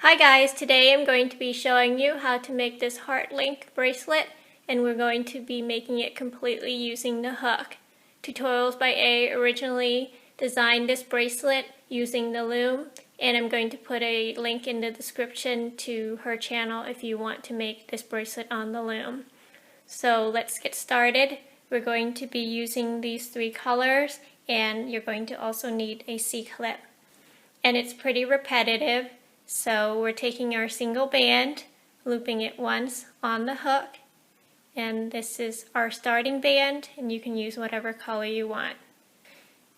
Hi guys, today I'm going to be showing you how to make this heart link bracelet, and we're going to be making it completely using the hook. Tutorials by A originally designed this bracelet using the loom, and I'm going to put a link in the description to her channel if you want to make this bracelet on the loom. So let's get started. We're going to be using these three colors, and you're going to also need a C-clip. And it's pretty repetitive. So we're taking our single band, looping it once on the hook, and this is our starting band, and you can use whatever color you want.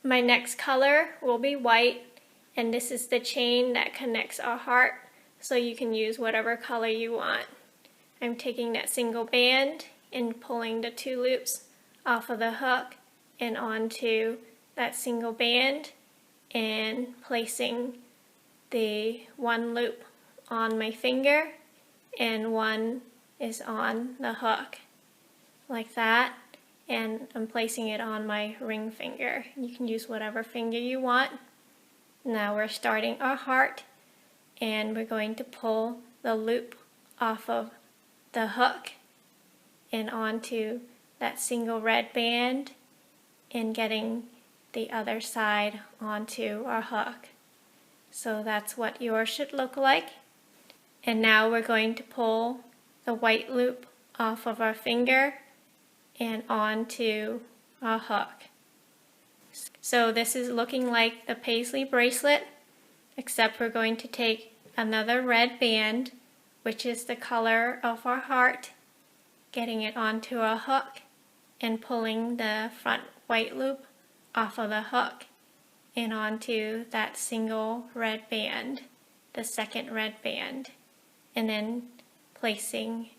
My next color will be white, and this is the chain that connects our heart, so you can use whatever color you want. I'm taking that single band and pulling the two loops off of the hook and onto that single band and placing the one loop on my finger and one is on the hook like that, and I'm placing it on my ring finger. You can use whatever finger you want. Now we're starting our heart, and we're going to pull the loop off of the hook and onto that single red band and getting the other side onto our hook. So that's what yours should look like. And now we're going to pull the white loop off of our finger and onto our hook. So this is looking like the paisley bracelet, except we're going to take another red band, which is the color of our heart, getting it onto our hook and pulling the front white loop off of the hook and onto that single red band, the second red band, and then placing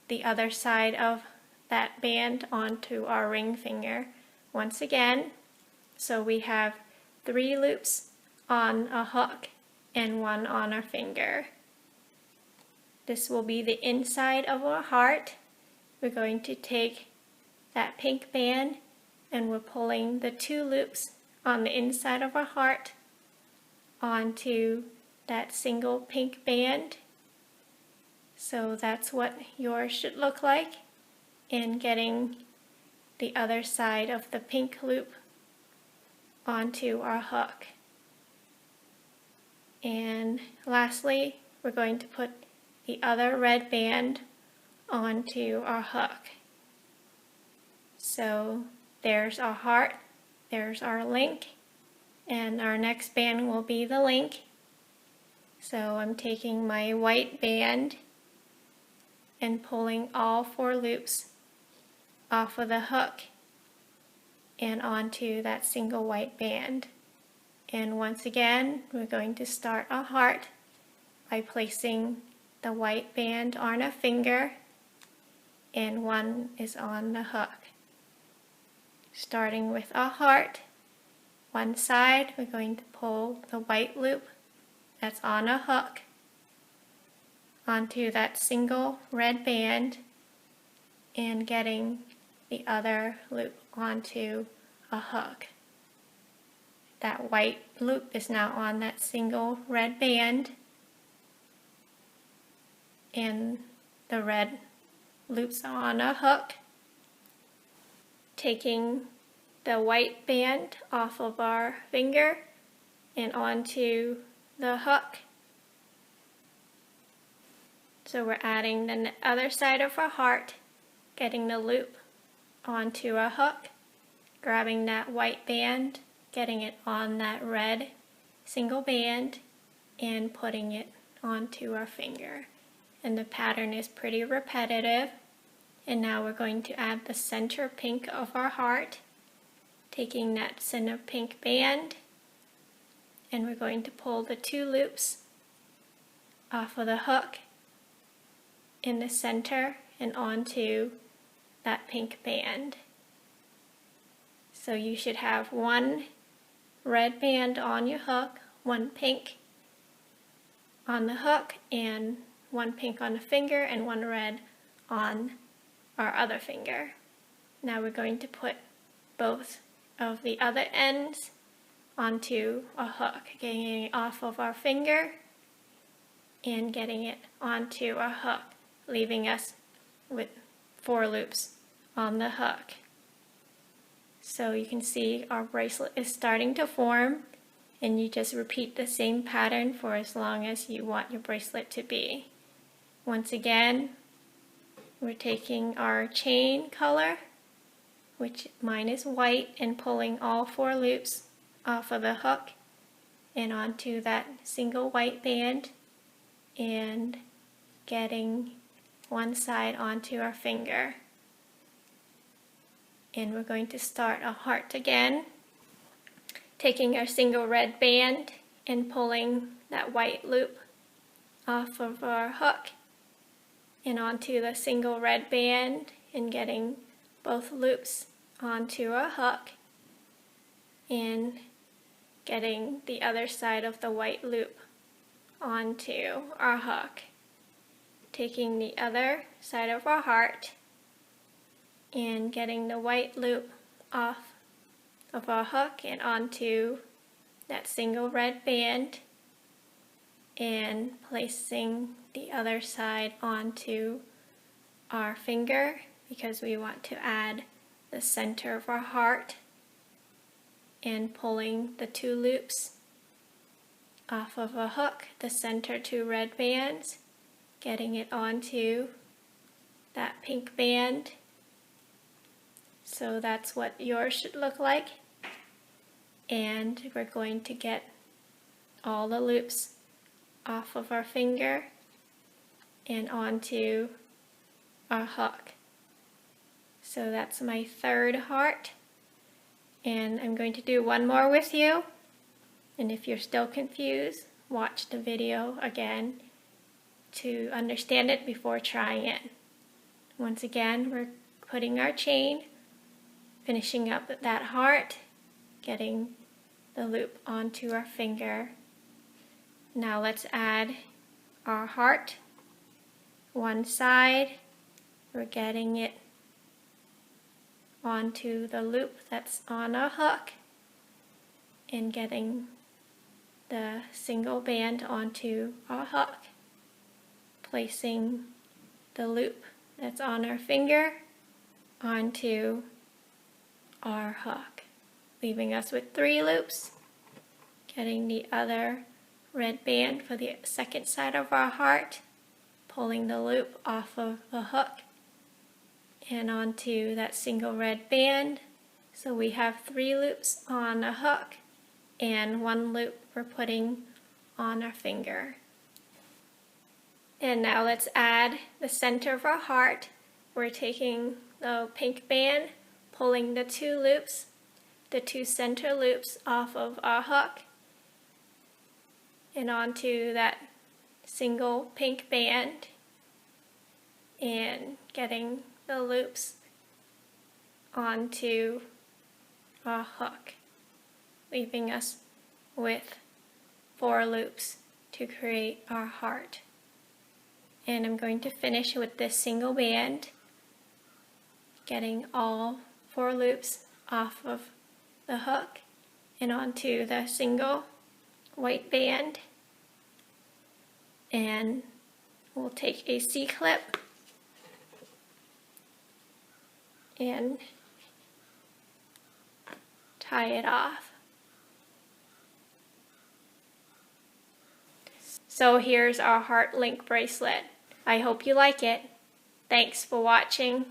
the other side of that band onto our ring finger once again. So we have 3 loops on a hook and 1 on our finger. This will be the inside of our heart. We're going to take that pink band and we're pulling the 2 loops on the inside of our heart onto that single pink band. So that's what yours should look like, and getting the other side of the pink loop onto our hook. And lastly, we're going to put the other red band onto our hook. So there's our heart, there's our link, and our next band will be the link. So I'm taking my white band and pulling all 4 loops off of the hook and onto that single white band. And once again, we're going to start our heart by placing the white band on a finger and one is on the hook. Starting with our heart, one side we're going to pull the white loop that's on a hook onto that single red band and getting the other loop onto a hook. That white loop is now on that single red band, and the red loops on a hook. Taking the white band off of our finger and onto the hook. So we're adding the other side of our heart, getting the loop onto a hook, grabbing that white band, getting it on that red single band, and putting it onto our finger. And the pattern is pretty repetitive. And now we're going to add the center pink of our heart, taking that center pink band, and we're going to pull the 2 loops off of the hook in the center and onto that pink band. So you should have 1 red band on your hook, 1 pink on the hook, and 1 pink on the finger, and 1 red on our other finger. Now we're going to put both of the other ends onto a hook, getting it off of our finger and getting it onto our hook, leaving us with 4 loops on the hook. So you can see our bracelet is starting to form, and you just repeat the same pattern for as long as you want your bracelet to be. Once again, we're taking our chain color, which mine is white, and pulling all 4 loops off of the hook and onto that single white band, and getting one side onto our finger. And we're going to start a heart again, taking our single red band and pulling that white loop off of our hook and onto the single red band, and getting both loops onto our hook and getting the other side of the white loop onto our hook, taking the other side of our heart and getting the white loop off of our hook and onto that single red band, and placing the other side onto our finger because we want to add the center of our heart, and pulling the 2 loops off of a hook, the center 2 red bands, getting it onto that pink band. So that's what yours should look like. And we're going to get all the loops off of our finger and onto our hook. So that's my 3rd heart, and I'm going to do one more with you, and if you're still confused, watch the video again to understand it before trying it. Once again, we're putting our chain, finishing up that heart, getting the loop onto our finger. Now let's add our heart. One side, we're getting it onto the loop that's on our hook and getting the single band onto our hook, placing the loop that's on our finger onto our hook, leaving us with 3 loops, getting the other red band for the second side of our heart, pulling the loop off of the hook and onto that single red band. So we have 3 loops on a hook and 1 loop we're putting on our finger. And now let's add the center of our heart. We're taking the pink band, pulling the 2 loops, the 2 center loops off of our hook and onto that single pink band, and getting the loops onto our hook, leaving us with 4 loops to create our heart. And I'm going to finish with this single band, getting all 4 loops off of the hook and onto the single white band. And we'll take a C-clip and tie it off. So here's our heart link bracelet. I hope you like it. Thanks for watching.